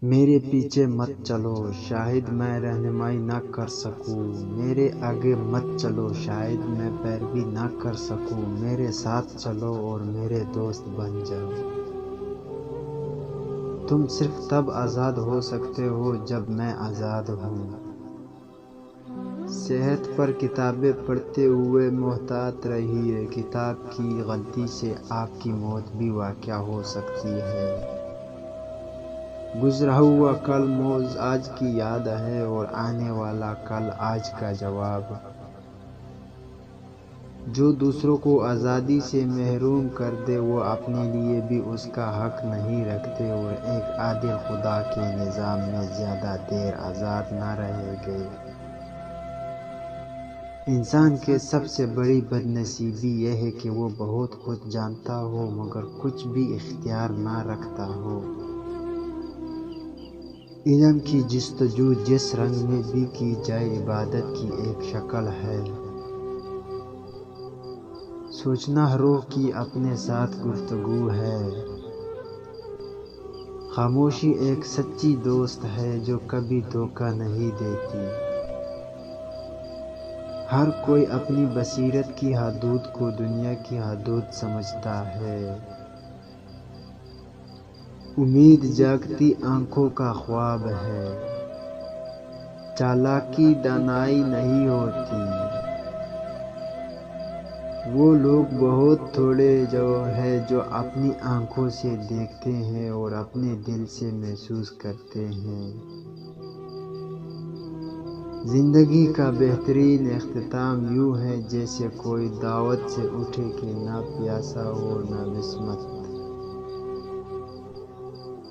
میرے پیچھے مت چلو شاید میں رہنمائی نہ کر سکوں، میرے آگے مت چلو شاید میں پیروی نہ کر سکوں، میرے ساتھ چلو اور میرے دوست بن جاؤ۔ تم صرف تب آزاد ہو سکتے ہو جب میں آزاد ہوں۔ صحت پر کتابیں پڑھتے ہوئے محتاط رہیے، کتاب کی غلطی سے آپ کی موت بھی واقع ہو سکتی ہے۔ گزرا ہوا کل موز آج کی یاد ہے اور آنے والا کل آج کا جواب۔ جو دوسروں کو آزادی سے محروم کر دے وہ اپنے لیے بھی اس کا حق نہیں رکھتے اور ایک عادل خدا کے نظام میں زیادہ دیر آزاد نہ رہیں گے۔ انسان کی سب سے بڑی بد نصیبی یہ ہے کہ وہ بہت کچھ جانتا ہو مگر کچھ بھی اختیار نہ رکھتا ہو۔ علم کی جستجو جس رنگ میں بھی کی جائے عبادت کی ایک شکل ہے۔ سوچنا روح کی اپنے ساتھ گفتگو ہے۔ خاموشی ایک سچی دوست ہے جو کبھی دھوکہ نہیں دیتی۔ ہر کوئی اپنی بصیرت کی حدود کو دنیا کی حدود سمجھتا ہے۔ امید جاگتی آنکھوں کا خواب ہے، چالاکی دانائی نہیں ہوتی۔ وہ لوگ بہت تھوڑے جو اپنی آنکھوں سے دیکھتے ہیں اور اپنے دل سے محسوس کرتے ہیں۔ زندگی کا بہترین اختتام یوں ہے جیسے کوئی دعوت سے اٹھے کہ نہ پیاسا ہو نہ بسمت۔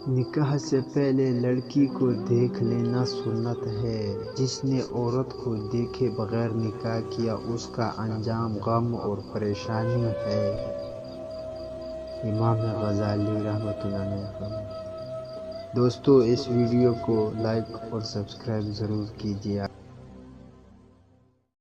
نکاح سے پہلے لڑکی کو دیکھ لینا سنت ہے، جس نے عورت کو دیکھے بغیر نکاح کیا اس کا انجام غم اور پریشانی ہے۔ امام غزالی رحمۃ اللہ علیہ۔ دوستو اس ویڈیو کو لائک اور سبسکرائب ضرور کیجیے۔